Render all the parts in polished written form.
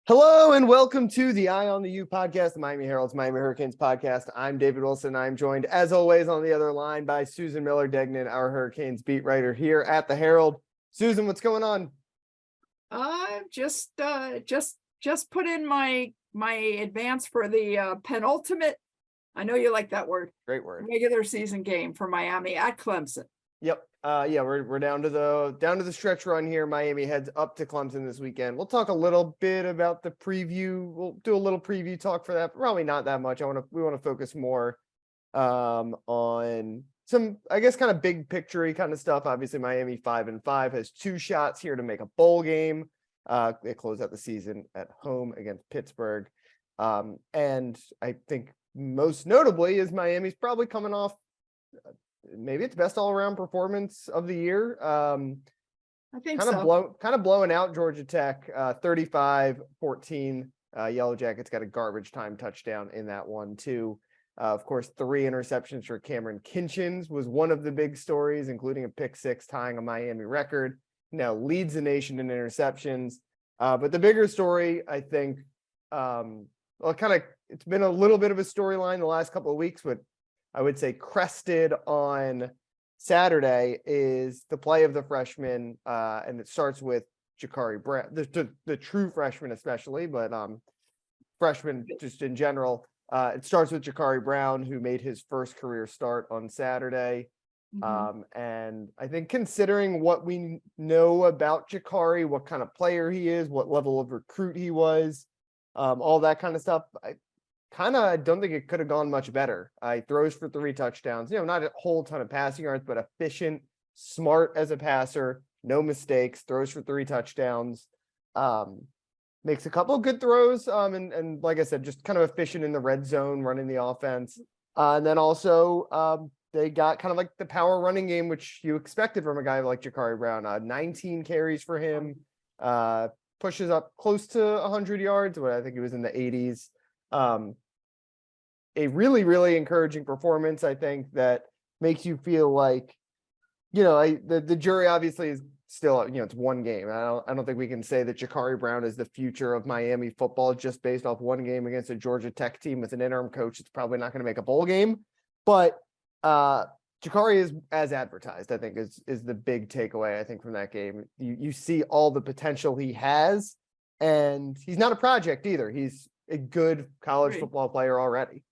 Hello and welcome to the Eye on the U podcast, the Miami Herald's Miami Hurricanes podcast. I'm David Wilson. I'm joined, as always, on the other line by Susan Miller Degnan, our Hurricanes beat writer here at the Herald. Susan, what's going on? Just put in my advance for the penultimate. I know you like that word. Great word. Regular season game for Miami at Clemson. Yep. We're down to the stretch run here. Miami heads up to Clemson this weekend. We'll talk a little bit about the preview. We'll do a little preview talk for that, but probably not that much. We want to focus more on some, I guess, kind of big picture-y kind of stuff. Obviously, Miami 5-5 has two shots here to make a bowl game. They close out the season at home against Pittsburgh. And I think most notably is Miami's probably coming off maybe its best all-around performance of the year. I think kind of blowing out Georgia Tech, 35-14. Yellow Jackets got a garbage time touchdown in that one too. Of course, 3 interceptions for Cameron Kinchins was one of the big stories, including a pick 6 tying a Miami record. Now leads the nation in interceptions. But the bigger story, I think, it's been a little bit of a storyline the last couple of weeks, but I would say crested on Saturday is the play of the freshmen, and it starts with Jakari Brown, the true freshman especially, but freshmen just in general. It starts with Jakari Brown, who made his first career start on Saturday. Mm-hmm. And I think considering what we know about Jakari, what kind of player he is, what level of recruit he was, all that kind of stuff, I don't think it could have gone much better. He throws for 3 touchdowns, not a whole ton of passing yards, but efficient, smart as a passer, no mistakes, throws for 3 touchdowns, makes a couple of good throws. And like I said, just kind of efficient in the red zone, running the offense. And then also they got kind of like the power running game, which you expected from a guy like Jakari Brown. 19 carries for him, pushes up close to 100 yards, but I think he was in the 80s. A really, really encouraging performance, I think, that makes you feel like, the jury obviously is still, it's one game. I don't think we can say that Jakari Brown is the future of Miami football just based off one game against a Georgia Tech team with an interim coach. It's probably not going to make a bowl game, but Jakari is as advertised, I think, is the big takeaway, I think, from that game. You see all the potential he has, and he's not a project either. He's a good college football player already.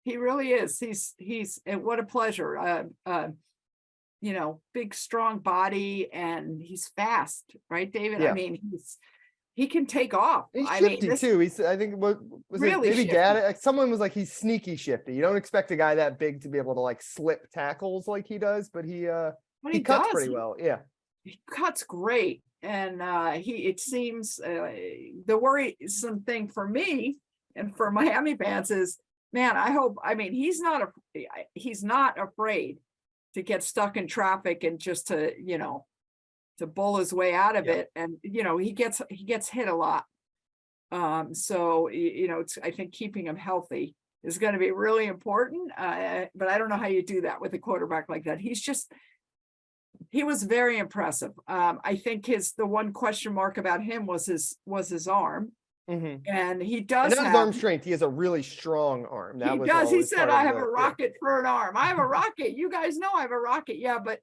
He really is. He's and what a pleasure. Big, strong body, and he's fast, right, David? Yeah. I mean, he can take off. He's shifty too. I think what was really it? Maybe shifty. someone was like, he's sneaky shifty. You don't expect a guy that big to be able to like slip tackles like he does, but he cuts pretty well. Yeah, he cuts great, and it seems the worrisome thing for me and for Miami fans is, man, he's not afraid to get stuck in traffic and just to bull his way out of it. And, he gets hit a lot. So, I think keeping him healthy is going to be really important. But I don't know how you do that with a quarterback like that. He was very impressive. I think the one question mark about him was his arm. Mm-hmm. And he does have his arm strength. He has a really strong arm. He said, I have a rocket for an arm. I have a rocket. You guys know I have a rocket. Yeah, but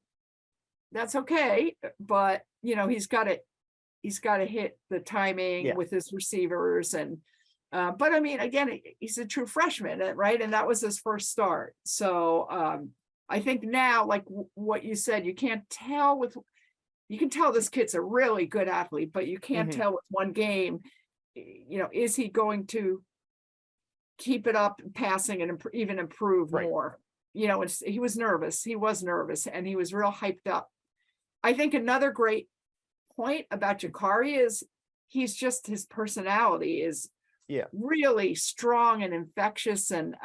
that's okay. But he's got to hit the timing with his receivers. And but I mean, again, he's a true freshman, right? And that was his first start. So I think now, like what you said, you can tell this kid's a really good athlete, but you can't tell with one game. Is he going to keep it up passing and even improve more? He was nervous. And he was real hyped up. I think another great point about Jakari is his personality is really strong and infectious, and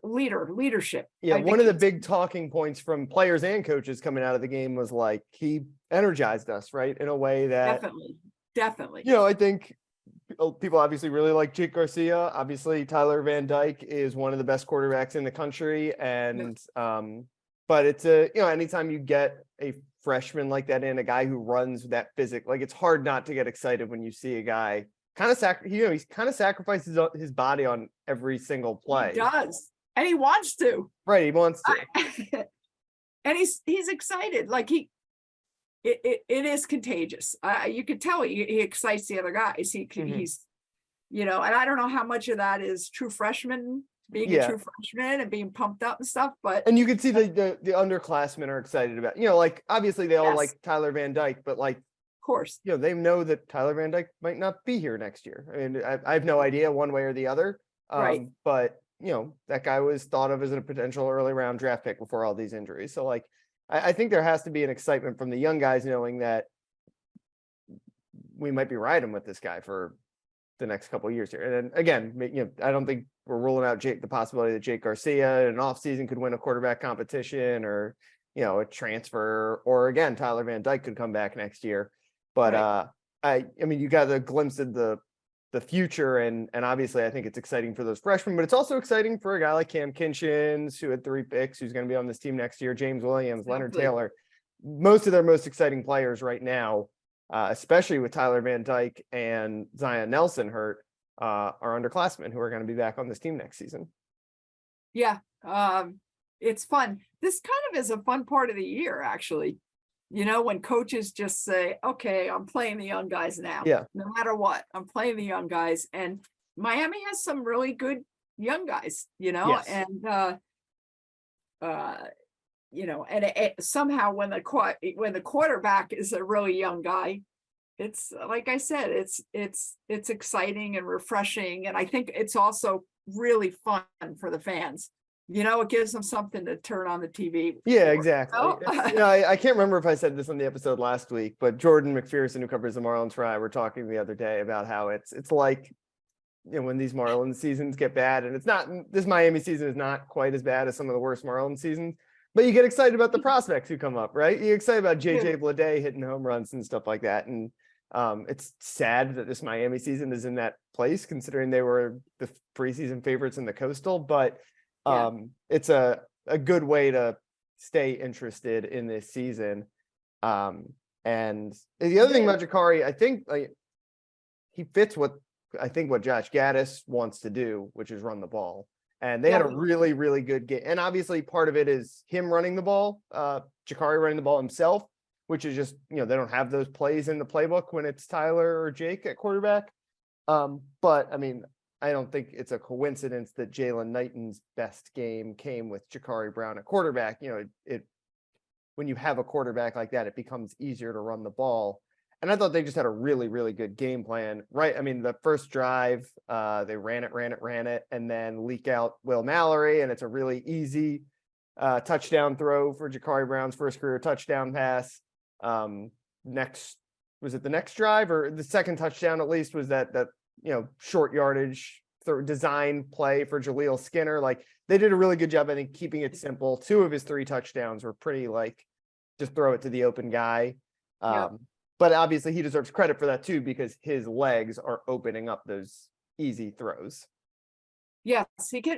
leadership. Yeah, one of the big talking points from players and coaches coming out of the game was like, he energized us, right, in a way that definitely. I think people obviously really like Jake Garcia. Obviously, Tyler Van Dyke is one of the best quarterbacks in the country, and but it's anytime you get a freshman like that in, a guy who runs that physical. Like, it's hard not to get excited when you see a guy kind of he's kind of sacrifices his body on every single play. He does, and he wants to. Right, he wants to. And he's excited. Like it is contagious. You could tell he excites the other guys. He's, and I don't know how much of that is true freshman, being a true freshman and being pumped up and stuff, and you can see the underclassmen are excited about, like, obviously they all like Tyler Van Dyke, but like, of course, they know that Tyler Van Dyke might not be here next year. I mean, I have no idea one way or the other. Right. But that guy was thought of as a potential early round draft pick before all these injuries. So like, I think there has to be an excitement from the young guys knowing that we might be riding with this guy for the next couple of years here. And then again, I don't think we're ruling out the possibility that Jake Garcia in an offseason could win a quarterback competition, or, a transfer, or again, Tyler Van Dyke could come back next year. But I mean, you got a glimpse of the future, and obviously I think it's exciting for those freshmen, but it's also exciting for a guy like Cam Kinchins, who had 3 picks, who's going to be on this team next year, James Williams, Leonard Taylor. Most of their most exciting players right now, especially with Tyler Van Dyke and Zion Nelson hurt, are underclassmen who are going to be back on this team next season. Yeah, it's fun. This kind of is a fun part of the year, actually. When coaches just say, okay, I'm playing the young guys now. Yeah. No matter what, I'm playing the young guys. And Miami has some really good young guys, Yes. And, and somehow when the quarterback is a really young guy, it's, like I said, it's exciting and refreshing. And I think it's also really fun for the fans. It gives them something to turn on the TV. Yeah, exactly. I can't remember if I said this on the episode last week, but Jordan McPherson, who covers the Marlins for I, were talking the other day about how it's like, when these Marlins seasons get bad, and it's not, this Miami season is not quite as bad as some of the worst Marlins seasons, but you get excited about the prospects who come up, right? You get excited about JJ Bleday hitting home runs and stuff like that. And it's sad that this Miami season is in that place, considering they were the preseason favorites in the Coastal, but it's a good way to stay interested in this season. And the other thing about Jakari, I think he fits what Josh Gaddis wants to do, which is run the ball. And they had a really, really good game. And obviously part of it is him running the ball, Jakari running the ball himself, which is just, they don't have those plays in the playbook when it's Tyler or Jake at quarterback. But I mean, I don't think it's a coincidence that Jalen Knighton's best game came with Jakari Brown at quarterback. When you have a quarterback like that, it becomes easier to run the ball. And I thought they just had a really, really good game plan, right? I mean, the first drive, they ran it, and then leak out Will Mallory, and it's a really easy touchdown throw for Jakari Brown's first career touchdown pass. Was it the next drive, or the second touchdown at least, was that short yardage design play for Jaleel Skinner? Like, they did a really good job, I think, keeping it simple. 2 of his 3 touchdowns were pretty just throw it to the open guy. But obviously he deserves credit for that too, because his legs are opening up those easy throws. Yes,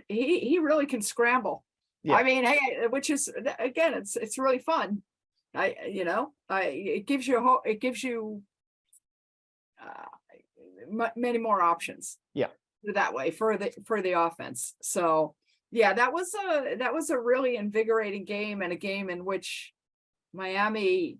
he really can scramble. Yeah. I mean, which is, again, it's really fun. It gives you hope. It gives you many more options. Yeah, that way for the offense. So yeah, that was a really invigorating game, and a game in which Miami,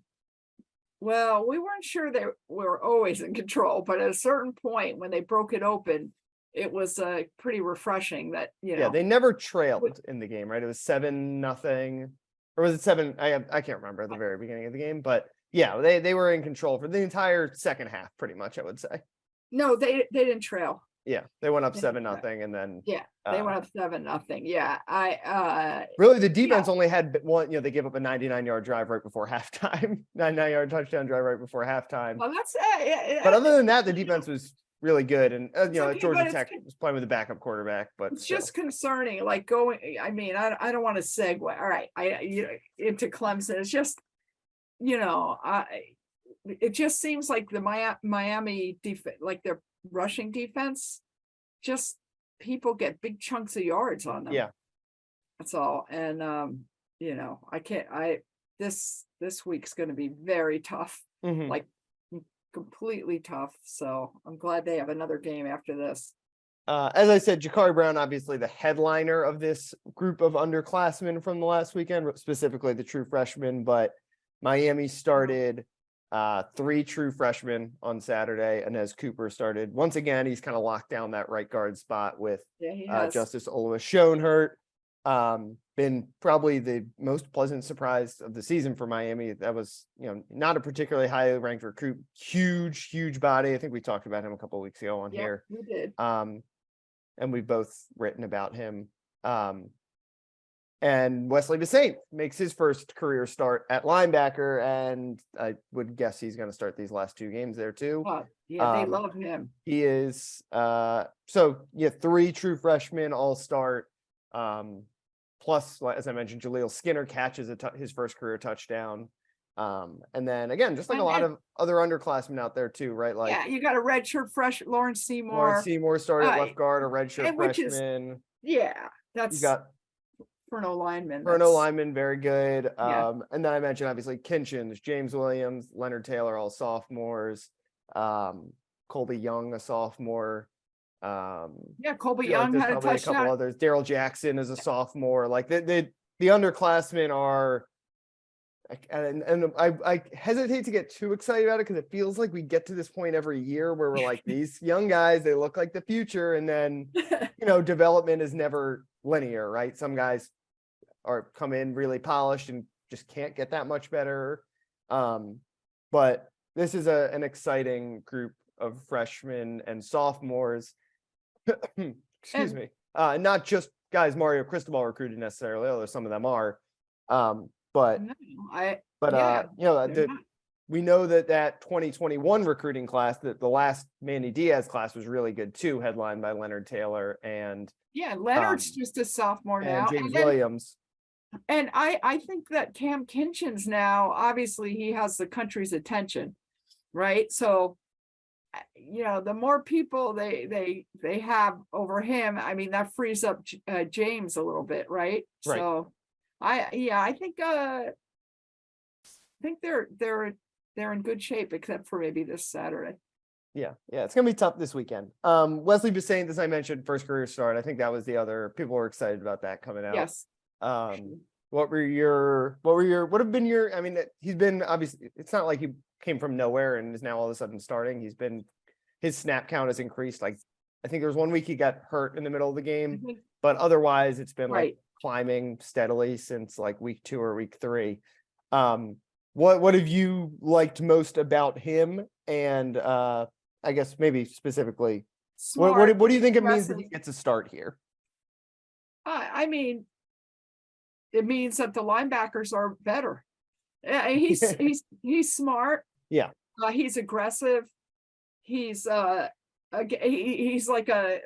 well, we weren't sure they were always in control, but at a certain point when they broke it open, it was pretty refreshing that, yeah, they never trailed in the game, right? It was 7-0, or was it 7? I can't remember at the very beginning of the game, but yeah, they were in control for the entire second half, pretty much, I would say. No, they didn't trail. Yeah, they went up 7-0, and then they went up 7-0. Yeah, really the defense only had one. They gave up a 99-yard drive right before halftime, 99-yard touchdown drive right before halftime. Well, that's but other than that, the defense was really good, and Georgia Tech was playing with a backup quarterback. But it's just concerning, like going. I mean, I don't want to segue. All right, into Clemson. It's just, it just seems like the Miami defense, like their rushing defense, just people get big chunks of yards on them. Yeah, that's all. And this week's going to be very tough, Mhm. like completely tough. So I'm glad they have another game after this. As I said, Jakari Brown, obviously the headliner of this group of underclassmen from the last weekend, specifically the true freshmen, but Miami started 3 true freshmen on Saturday. Inez Cooper started. Once again, he's kind of locked down that right guard spot with Yeah, he has. Justice Oluwa Schoenhert. Been probably the most pleasant surprise of the season for Miami. That was, not a particularly highly ranked recruit. Huge body. I think we talked about him a couple of weeks ago on here. We did. And we've both written about him. And Wesley Bissaint makes his first career start at linebacker, and I would guess he's going to start these last 2 games there too. Yeah, they love him. He is 3 true freshmen all start. Plus, as I mentioned, Jaleel Skinner catches his first career touchdown. And then again, just like a lot of other underclassmen out there too, right? Like, yeah, you got a redshirt fresh Lawrence Seymour. Lawrence Seymour started at left guard, a redshirt freshman. That's you got Furno lineman. Very good. And then I mentioned obviously Kinchins, James Williams, Leonard Taylor, all sophomores. Colby Young, a sophomore. Colby Young had a touchdown. A couple others. Daryl Jackson is a sophomore. Like the underclassmen are. And I hesitate to get too excited about it because it feels like we get to this point every year where we're like, these young guys, they look like the future, and then development is never linear, right? Some guys come in really polished and just can't get that much better. But this is an exciting group of freshmen and sophomores. Excuse me. Not just guys Mario Cristobal recruited necessarily, although some of them are. We know that 2021 recruiting class, that the last Manny Diaz class was really good too, headlined by Leonard Taylor and Leonard's just a sophomore now. And James Williams. And I think that Cam Kinchins now, obviously he has the country's attention, right? So, the more people they have over him, I mean, that frees up James a little bit, right? So I think they're in good shape, except for maybe this Saturday. Yeah, it's gonna be tough this weekend. Wesley Bissaint, as I mentioned, first career start. I think that was the other people were excited about that coming out. Yes. What have been your? I mean, he's been obviously. It's not like he came from nowhere and is now all of a sudden starting. His snap count has increased. Like, I think there was 1 week he got hurt in the middle of the game, but otherwise it's been like climbing steadily since like week 2 or week 3. What have you liked most about him? And I guess maybe specifically, what do you think it means that he gets a start here? I mean, it means that the linebackers are better. He's smart. Yeah. He's aggressive. He's like a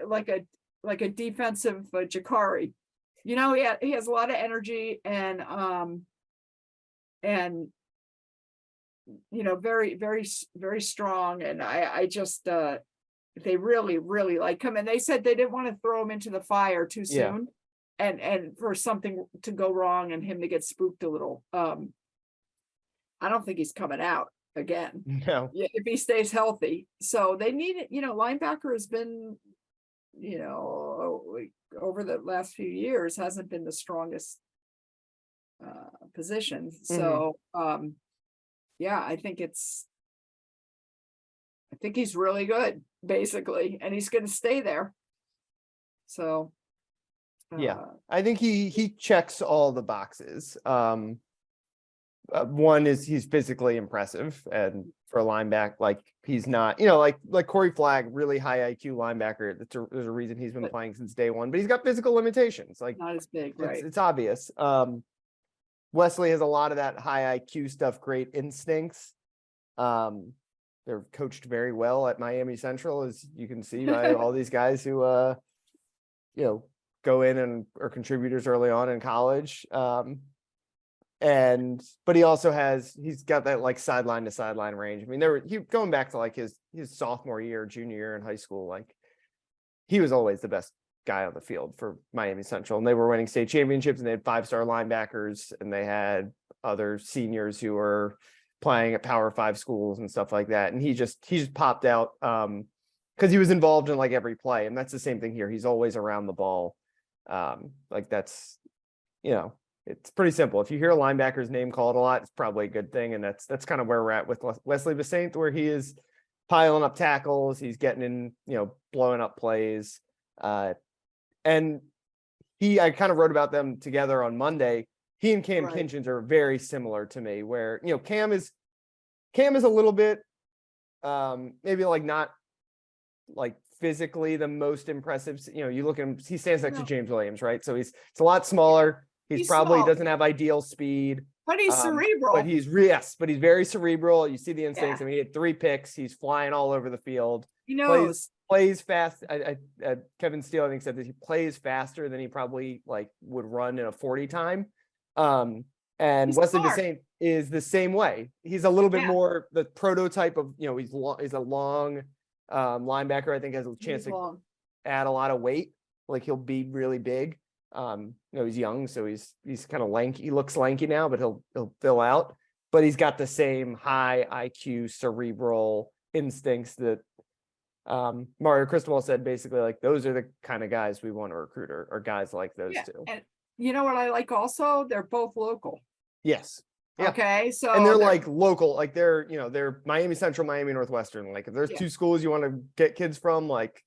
defensive Jakari. He has a lot of energy and very, very, very strong. And I just they really like him. And they said they didn't want to throw him into the fire too soon, and for something to go wrong and him to get spooked a little. I don't think he's coming out again. No. If he stays healthy. So they need it. Linebacker has been, over the last few years hasn't been the strongest position. So I think he's really good, basically, and he's going to stay there. So I think he checks all the boxes. One is he's physically impressive, and for a linebacker, like he's not, like Corey Flagg, really high IQ linebacker. There's a reason he's been playing since day one, but he's got physical limitations. Like not as big, right? It's obvious. Wesley has a lot of that high IQ stuff, great instincts. They're coached very well at Miami Central, as you can see by all these guys who, go in and are contributors early on in college. But he also he's got that like sideline to sideline range. I mean, going back to like his sophomore year, junior year in high school, like he was always the best guy on the field for Miami Central, and they were winning state championships, and they had 5-star linebackers, and they had other seniors who were playing at Power 5 schools and stuff like that. And he just popped out because he was involved in like every play, and that's the same thing here. He's always around the ball. Like that's, it's pretty simple. If you hear a linebacker's name called a lot, it's probably a good thing. And that's kind of where we're at with Wesley Visaint, where he is piling up tackles. He's getting in, blowing up plays. And I kind of wrote about them together on Monday. He and Cam Kinchins are very similar to me, where, Cam is a little bit, maybe like not like physically the most impressive. You look at him, he stands next to James Williams, right? So it's a lot smaller. He's probably small. Doesn't have ideal speed, but he's cerebral. But he's very cerebral. You see the instincts. I mean, he had 3 picks. He's flying all over the field. He knows. Plays fast. Kevin Steele, I think, said that he plays faster than he probably like would run in a 40 time. And he's Wesley smart. Visaint is the same way. He's a little bit more the prototype of, he's a long linebacker. I think has a chance to add a lot of weight. Like he'll be really big. He's young, so he's kind of lanky. He looks lanky now, but he'll fill out. But he's got the same high IQ, cerebral instincts that Mario Cristobal said. Basically, like those are the kind of guys we want to recruit, or guys like those two. And you know what I like also? They're both local. Yes. Yeah. Okay. So and they're like local, like they're Miami Central, Miami Northwestern. Like if there's 2 schools you want to get kids from, like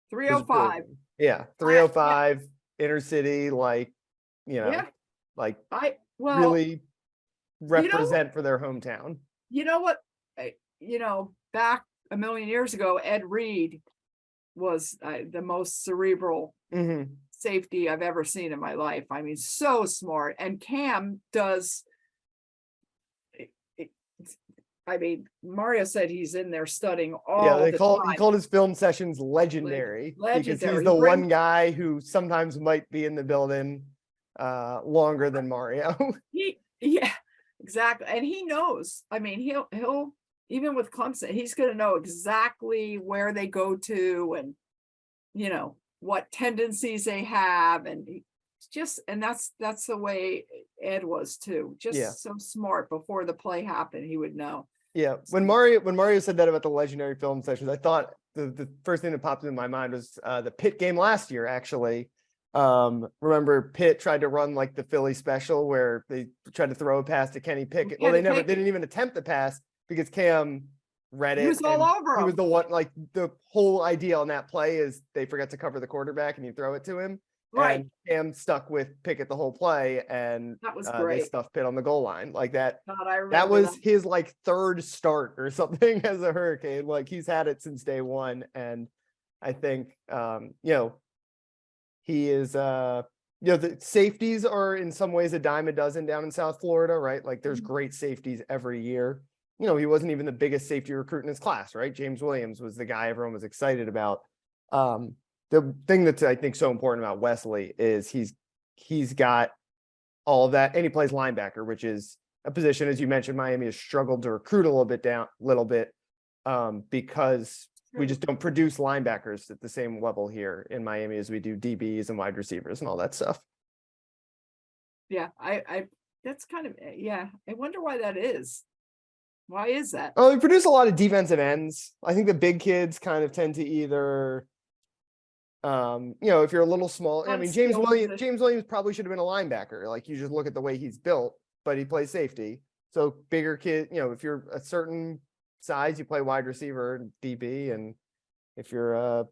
305. Yeah, 305 inner city, like like really represent for their hometown. You know what? Back a million years ago, Ed Reed was the most cerebral safety I've ever seen in my life. I mean, so smart. And Cam does. I mean, Mario said he's in there studying all he called his film sessions legendary. Because he's the one guy who sometimes might be in the building longer than Mario. Yeah, exactly. And he knows. I mean, he'll even with Clemson, he's going to know exactly where they go to and what tendencies they have, and that's the way Ed was too. Just so smart. Before the play happened, he would know. Yeah, when Mario said that about the legendary film sessions, I thought the first thing that popped into my mind was the Pitt game last year. Actually, remember Pitt tried to run like the Philly special where they tried to throw a pass to Kenny Pickett. Well, they didn't even attempt the pass because Cam read it. He was all over him. He was the one. Like the whole idea on that play is they forget to cover the quarterback and you throw it to him. Right. And Cam stuck with Pickett the whole play, and that was great. They stuffed Pitt on the goal line like that. God, that was his like 3rd start or something as a Hurricane. Like he's had it since day one, and I think he is the safeties are in some ways a dime a dozen down in South Florida, right? Like there's great safeties every year. He wasn't even the biggest safety recruit in his class, right? James Williams was the guy everyone was excited about. The thing that's I think so important about Wesley is he's got all of that, and he plays linebacker, which is a position, as you mentioned, Miami has struggled to recruit a little bit because we just don't produce linebackers at the same level here in Miami as we do DBs and wide receivers and all that stuff. Yeah, I that's kind of I wonder why that is. Why is that? Oh, we produce a lot of defensive ends. I think the big kids kind of tend to either. If you're a little small, I mean, James Williams probably should have been a linebacker. Like you just look at the way he's built, but he plays safety. So bigger kid, if you're a certain size, you play wide receiver and DB. And if you're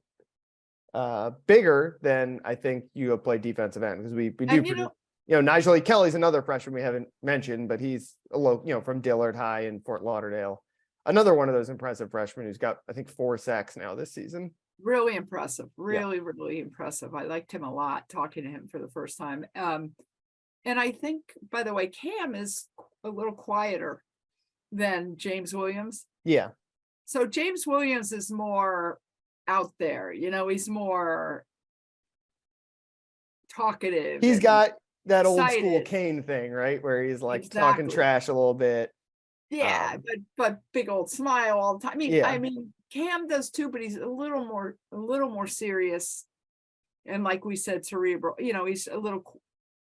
bigger, then I think you go play defensive end because we do. Nigel Kelly's another freshman we haven't mentioned, but he's from Dillard High in Fort Lauderdale. Another one of those impressive freshmen who's got, I think, 4 sacks now this season. Really impressive. Really impressive. I liked him a lot talking to him for the first time. And I think, by the way, Cam is a little quieter than James Williams. Yeah. So James Williams is more out there, he's more talkative. He's got that old school Kane thing, right? Where he's like talking trash a little bit. Yeah, but big old smile all the time. I mean, Cam does too, but he's a little more serious. And like we said, cerebral, he's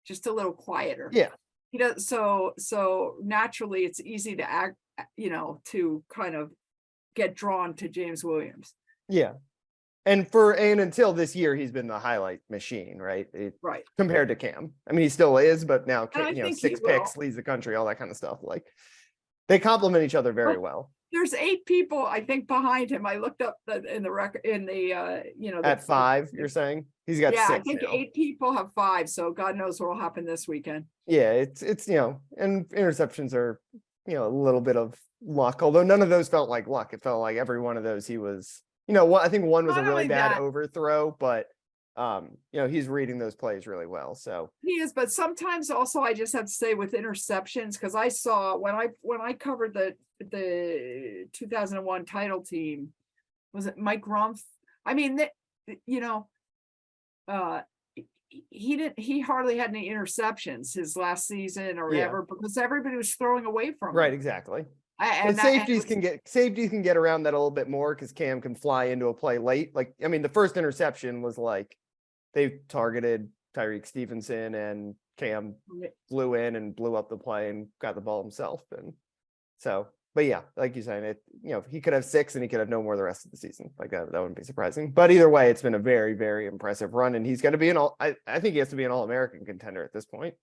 just a little quieter. Yeah. He does so naturally it's easy to act, to kind of get drawn to James Williams. Yeah. And until this year, he's been the highlight machine, right? Right. Compared to Cam. I mean, he still is, but now, 6 picks, leads the country, all that kind of stuff. Like, they complement each other very well. There's 8 people, I think, behind him. I looked up in the record At 5, you're saying? He's got 6 I think now. 8 people have 5, so God knows what will happen this weekend. Yeah, it's and interceptions are, a little bit of luck, although none of those felt like luck. It felt like every one of those he was, I think one was a really bad overthrow, but he's reading those plays really well. So he is, but sometimes also I just have to say with interceptions, because I saw when I covered the 2001 title team, was it Mike Rumpf? I mean, he hardly had any interceptions his last season or whatever, because everybody was throwing away from him. Right, exactly. And safeties can get around that a little bit more because Cam can fly into a play late. Like, I mean, the first interception was like they targeted Tyreek Stevenson and Cam flew in and blew up the play and got the ball himself. And so, but yeah, like you're saying, he could have 6 and he could have no more the rest of the season. Like that wouldn't be surprising. But either way, it's been a very, very impressive run, and he's going to be I think he has to be an All-American contender at this point.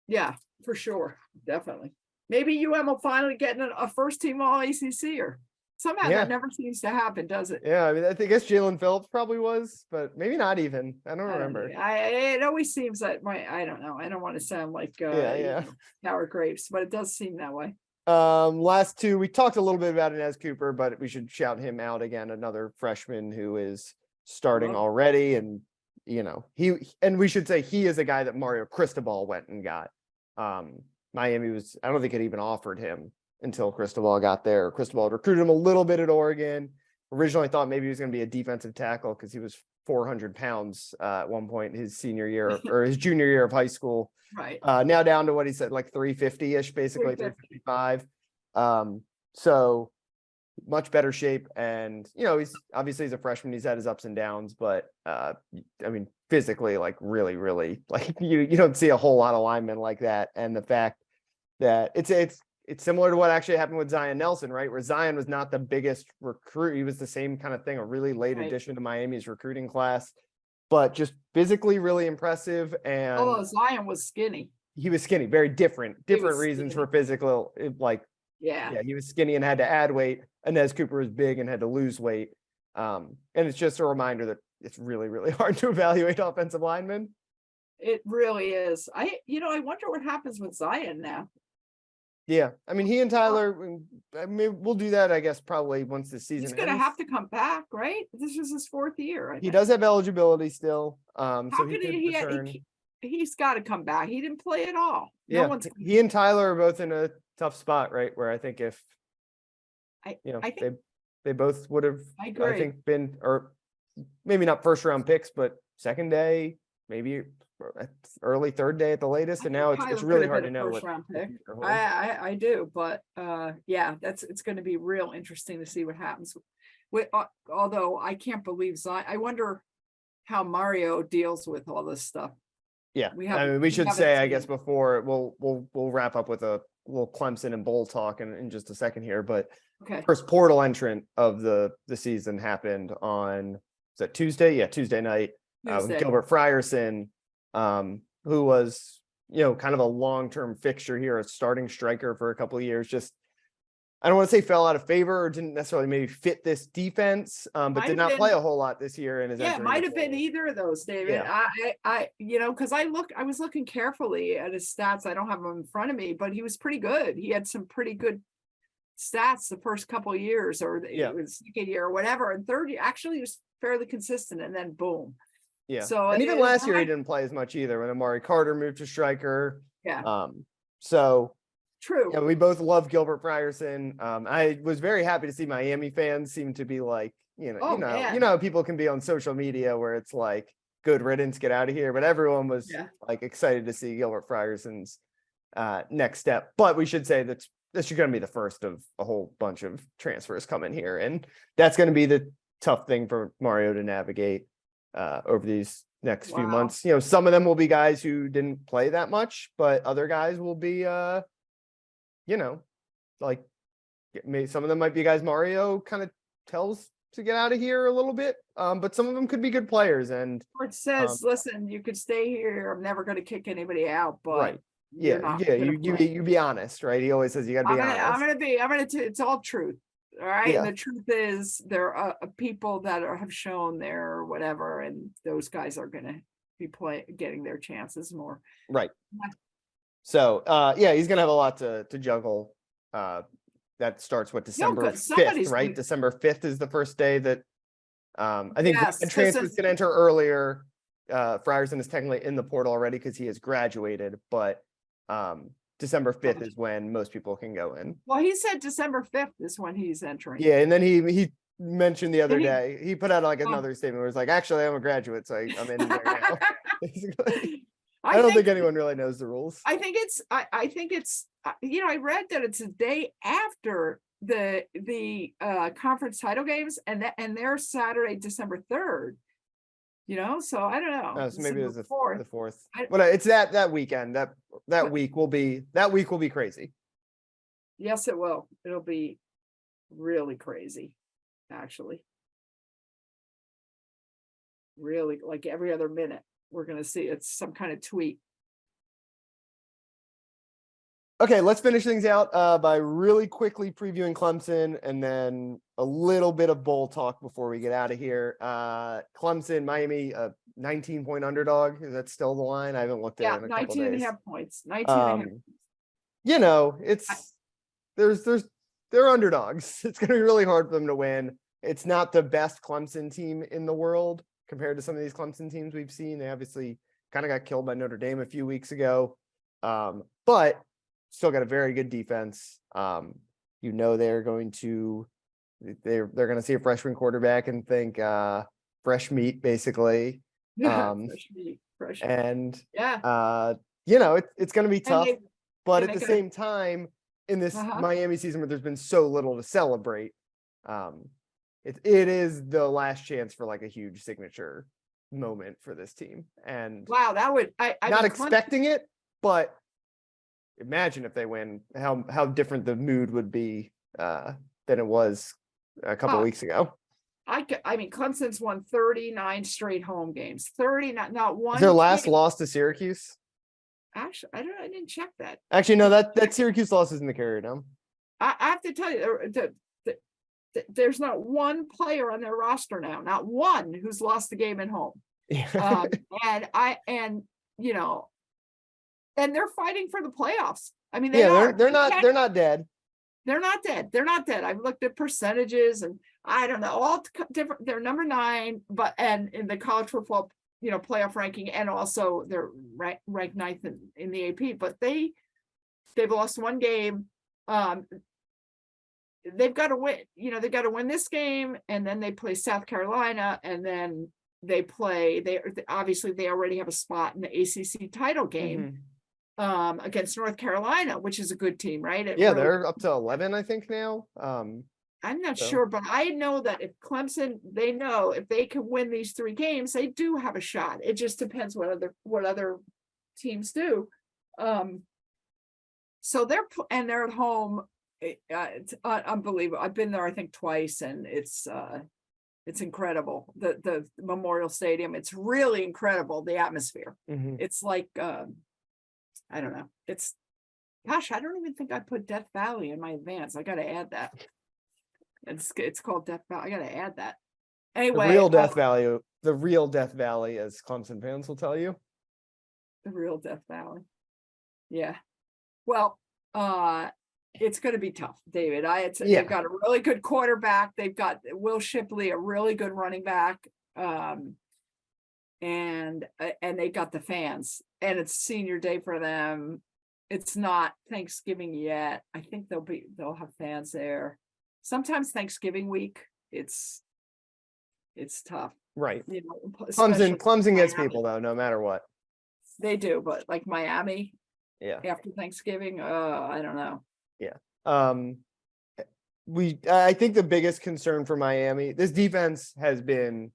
Yeah, for sure, definitely. Maybe UM will finally get a first team All ACC, or somehow that never seems to happen, does it? Yeah, I mean, I guess Jalen Phillips probably was, but maybe not even. I don't remember. It always seems that I don't know. I don't want to sound like sour grapes, but it does seem that way. Last 2, we talked a little bit about Inez Cooper, but we should shout him out again. Another freshman who is starting already, and we should say he is a guy that Mario Cristobal went and got. Miami I don't think it even offered him until Cristobal got there. Cristobal recruited him a little bit at Oregon. Originally thought maybe he was going to be a defensive tackle because he was 400 pounds at one point his senior year or his junior year of high school. Right. Now down to what he said, like 350-ish, basically 355. So much better shape. And, he's a freshman. He's had his ups and downs, but I mean, physically, like really, really, like you don't see a whole lot of linemen like that. And the fact that it's similar to what actually happened with Zion Nelson, right? Where Zion was not the biggest recruit. He was the same kind of thing, a really late addition to Miami's recruiting class, but just physically really impressive. And Zion was skinny. He was skinny, very different reasons for physical, he was skinny and had to add weight. Inez Cooper was big and had to lose weight. And it's just a reminder that it's really, really hard to evaluate offensive linemen. It really is. I wonder what happens with Zion now. Yeah, I mean, he and Tyler, I mean, we'll do that, I guess, probably once the season ends. He's going to have to come back, right? This is his 4th year. He does have eligibility still. How so he's got to come back. He didn't play at all. Yeah, he and Tyler are both in a tough spot, right? Where I think if, they both would have, I think, been, or maybe not first round picks, but second day, maybe early 3rd day at the latest, and now it's really hard to know what round pick. I do, but it's going to be real interesting to see what happens. Although I can't believe Zion. I wonder how Mario deals with all this stuff. Yeah, we should say, I guess, before we'll wrap up with a little Clemson and bowl talk in just a second here, but first portal entrant of the season happened on, is that Tuesday? Yeah, Tuesday night. With Gilbert Frierson, who was, kind of a long-term fixture here, a starting striker for a couple of years. Just, I don't want to say fell out of favor or didn't necessarily maybe fit this defense, but did not play a whole lot this year. And it might have been either of those, David. Yeah. Because I was looking carefully at his stats. I don't have them in front of me, but he was pretty good. He had some pretty good stats the first couple of years, or it was second year or whatever. And third year, actually, he was fairly consistent, and then boom. Yeah. So and even last year he didn't play as much either when Amari Carter moved to striker. Yeah. So true. Yeah, we both love Gilbert Frierson. I was very happy to see Miami fans seem to be like, people can be on social media where it's like, good riddance, get out of here. But everyone was like excited to see Gilbert Frierson's next step. But we should say that this is going to be the first of a whole bunch of transfers coming here, and that's going to be the tough thing for Mario to navigate over these next few Wow. months. You know, some of them will be guys who didn't play that much, but other guys will be, you know, like some of them might be guys Mario kind of tells to get out of here a little bit. But some of them could be good players. And It says, listen, you could stay here. I'm never going to kick anybody out, but right. you're Yeah. not Yeah. gonna play. You be honest, right? He always says you got to be honest. It's all truth. All right. Yeah. And the truth is there are people that have shown their whatever, and those guys are going to be getting their chances more. Right. So, yeah, he's going to have a lot to juggle. That starts with December 5th, right? December 5th is the first day that I think transfer is going to enter earlier. Frierson is technically in the portal already because he has graduated, but December 5th is when most people can go in. Well, he said December 5th is when he's entering. Yeah, and then he mentioned the other day, he put out like another statement where it's like, actually, I'm a graduate, so I'm in there now. Basically. I don't think anyone really knows the rules. I think it's you know, I read that it's a day after the conference title games, and they're Saturday, December 3rd. You know, so I don't know. Oh, so maybe it was the 4th. But it's that weekend. That week will be crazy. Yes, it will. It'll be really crazy, actually. Really, like every other minute, we're gonna see it's some kind of tweet. Okay, let's finish things out by really quickly previewing Clemson and then a little bit of bowl talk before we get out of here. Clemson, Miami, 19-point underdog. Is that still the line? I haven't looked at it in a couple 19 days. and a half points. 19 and a half. You know, they're underdogs. It's going to be really hard for them to win. It's not the best Clemson team in the world compared to some of these Clemson teams we've seen. They obviously kind of got killed by Notre Dame a few weeks ago. But still got a very good defense. You know, they're going to see a freshman quarterback and think fresh meat, basically. Fresh meat. And you know, it's going to be tough. But at the same time, in this Miami season where there's been so little to celebrate, it is the last chance for like a huge signature moment for this team. And wow, that would I'm not expecting it, but imagine if they win, how different the mood would be than it was a couple weeks ago. I mean, Clemson's won 39 straight home games. 39, not one. Is their last loss to Syracuse? Actually, I didn't check that. Actually, no, that Syracuse loss is in the carrier now. I have to tell you, there's not one player on their roster now, not one who's lost the game at home. Yeah. And you know, and they're fighting for the playoffs. I mean, they're not dead. They're not dead. They're not dead. I've looked at percentages and I don't know, all different. They're number 9, and in the college football, you know, playoff ranking, and also they're ranked 9th in the AP. But they've lost one game. They've got to win. You know, they've got to win this game, and then they play South Carolina, and then they obviously already have a spot in the ACC title game. Against North Carolina, which is a good team, right? They're up to 11, I think now. I'm not sure, but I know that if Clemson, they know if they can win these 3 games, they do have a shot. It just depends what other teams do. So they're at home. It's unbelievable. I've been there, I think, twice, and it's incredible. The Memorial Stadium, it's really incredible. The atmosphere. It's like I don't know. I don't even think I put Death Valley in my advance. I got to add that. It's called Death Valley. I got to add that. Anyway, the real Death Valley, as Clemson fans will tell you. The real Death Valley. Yeah. Well, it's going to be tough, David. They've got a really good quarterback. They've got Will Shipley, a really good running back. And they got the fans, and it's senior day for them. It's not Thanksgiving yet. I think they'll have fans there. Sometimes Thanksgiving week, it's tough. Right. You know, Clemson gets people though, no matter what. They do, but like Miami, after Thanksgiving, I don't know. Yeah. I think the biggest concern for Miami, this defense has been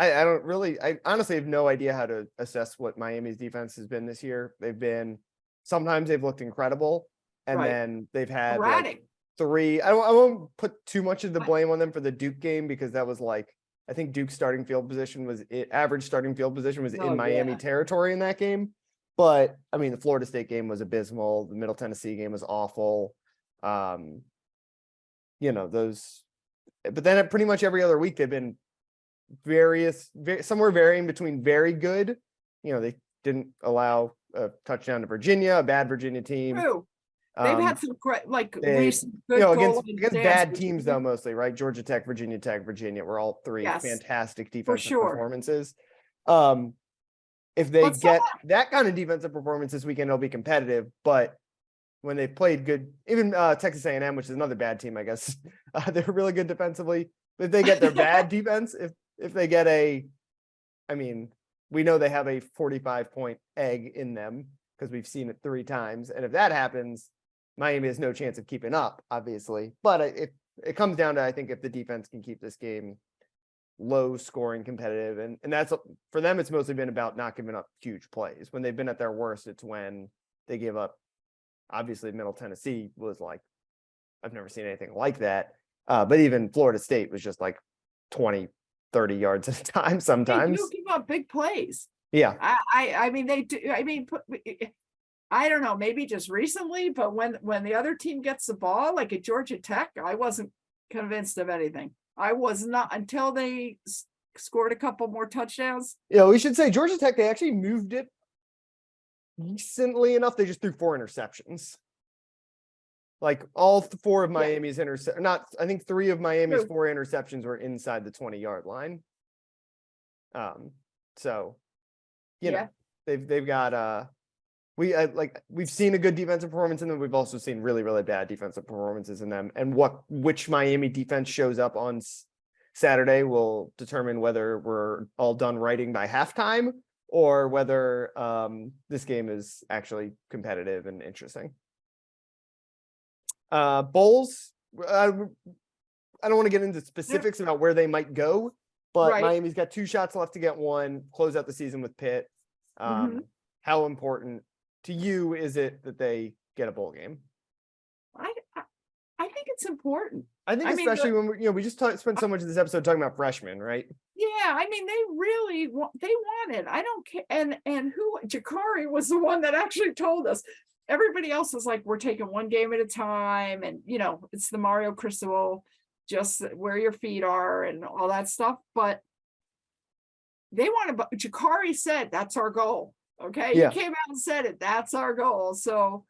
I don't really, I honestly have no idea how to assess what Miami's defense has been this year. Sometimes they've looked incredible, and Right. then they've had Erratic. three. I won't put too much of the blame on them for the Duke game, because that was like, I think Duke's starting field position was average starting field position was in Miami territory in that game. But I mean, the Florida State game was abysmal. The Middle Tennessee game was awful. But then pretty much every other week they've been somewhere varying between very good. They didn't allow a touchdown to Virginia, a bad Virginia team. True. They've had some great, recent good against bad teams though, mostly, right? Georgia Tech, Virginia were all three fantastic defensive performances. If they get that kind of defensive performance this weekend, it'll be competitive. But when they've played good, even Texas A&M, which is another bad team, I guess, they're really good defensively. If they get their bad defense, if they get we know they have a 45-point egg in them because we've seen it 3 times. And if that happens, Miami has no chance of keeping up, obviously. But it comes down to, I think, if the defense can keep this game low scoring competitive. And that's, for them, it's mostly been about not giving up huge plays. When they've been at their worst, it's when they give up. Obviously, Middle Tennessee was like, I've never seen anything like that. But even Florida State was just like 20, 30 yards at a time sometimes. They do give up big plays. Yeah. I mean, they do. I mean, I don't know, maybe just recently, but when the other team gets the ball, like at Georgia Tech, I wasn't convinced of anything. I was not until they scored a couple more touchdowns. Yeah, we should say Georgia Tech, they actually moved it decently enough. They just threw 4 interceptions. Like all 4 of Miami's I think 3 of Miami's 4 interceptions were inside the 20-yard line. So, they've got we've seen a good defensive performance in them. We've also seen really, really bad defensive performances in them. And which Miami defense shows up on Saturday will determine whether we're all done writing by halftime or whether this game is actually competitive and interesting. Bowls, I don't want to get into specifics about where they might go, but Miami's got 2 shots left to get one, close out the season with Pitt. How important to you is it that they get a bowl game? I think it's important. I think especially when we just spent so much of this episode talking about freshmen, right? Yeah, I mean, they really want it. I don't care. And Jacurri was the one that actually told us. Everybody else is like, we're taking one game at a time, and it's the Mario Cristobal, just where your feet are and all that stuff. But they want to. Jacurri said that's our goal. Okay, he came out and said it. That's our goal. So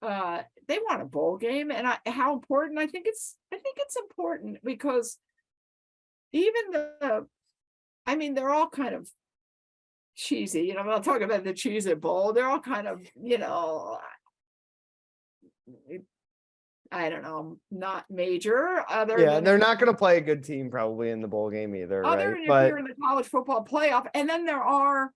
they want a bowl game, and how important? I think it's important because even they're all kind of cheesy. I'm not talking about the Cheez-It Bowl. They're all kind of, I don't know, not major. They're not going to play a good team probably in the bowl game either. Other than if you're in the college football playoff, and then there are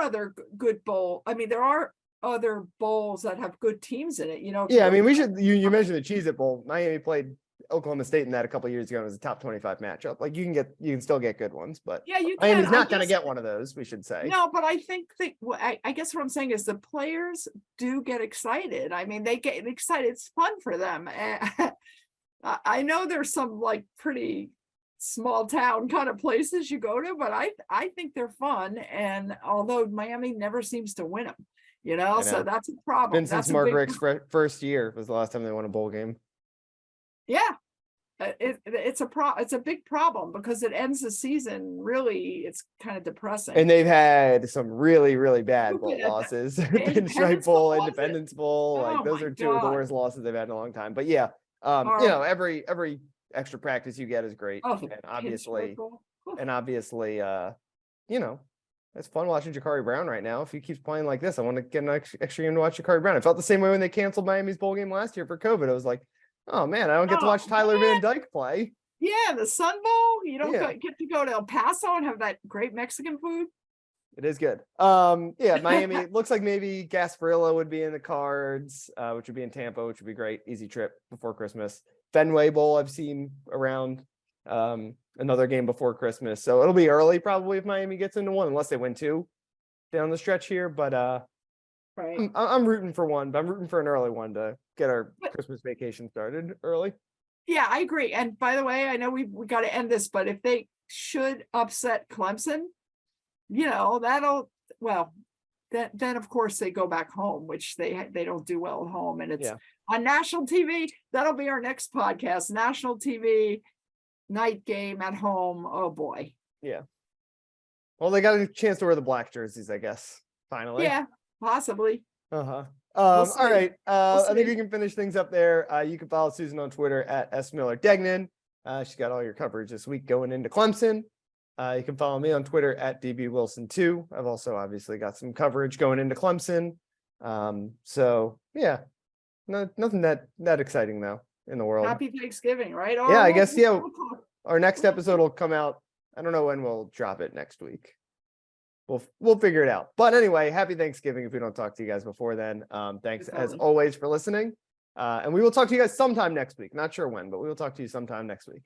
other good bowl. I mean, there are other bowls that have good teams in it. I mean, we should. You mentioned the Cheez-It Bowl. Miami played Oklahoma State in that a couple of years ago. It was a top 25 matchup. Like you can still get good ones, but you can. Miami's not going to get one of those. We should say no, but I think I guess what I'm saying is the players do get excited. I mean, they get excited. It's fun for them. I know there's some like pretty small town kind of places you go to, but I think they're fun. And although Miami never seems to win them, so that's a problem. Since Mark Richt's first year was the last time they won a bowl game. Yeah, it's a big problem because it ends the season. Really, it's kind of depressing. And they've had some really, really bad bowl losses. Pinstripe Bowl, Independence Bowl, like those are 2 of the worst losses they've had in a long time. But every extra practice you get is great, and obviously, it's fun watching Jakari Brown right now. If he keeps playing like this, I want to get an extra game to watch Jakari Brown. I felt the same way when they canceled Miami's bowl game last year for COVID. I was like, oh man, I don't get to watch Tyler Van Dyke play. Yeah, the Sun Bowl. You don't get to go to El Paso and have that great Mexican food. It is good. Miami. It looks like maybe Gasparilla would be in the cards, which would be in Tampa, which would be great. Easy trip before Christmas. Fenway Bowl I've seen around. another game before Christmas. So it'll be early probably if Miami gets into one, unless they win 2 down the stretch here. But right. I'm rooting for one, but I'm rooting for an early one to get our Christmas vacation started early. Yeah, I agree. And by the way, I know we got to end this, but if they should upset Clemson, then of course they go back home, which they don't do well at home, and it's on national TV. That'll be our next podcast. National TV night game at home. Oh boy. Yeah. Well, they got a chance to wear the black jerseys, I guess. Finally. Yeah, possibly. All see. right. We'll I think see. we can finish things up there. You can follow Susan on Twitter at @smiller_Degnan. She's got all your coverage this week going into Clemson. You can follow me on Twitter at DBWilson2. I've also obviously got some coverage going into Clemson. So yeah, nothing that exciting though in the world. Happy Thanksgiving, right? Yeah, I guess, our next episode will come out. I don't know when we'll drop it next week. We'll figure it out. But anyway, happy Thanksgiving if we don't talk to you guys before then. Thanks as always for listening. And we will talk to you guys sometime next week. Not sure when, but we will talk to you sometime next week.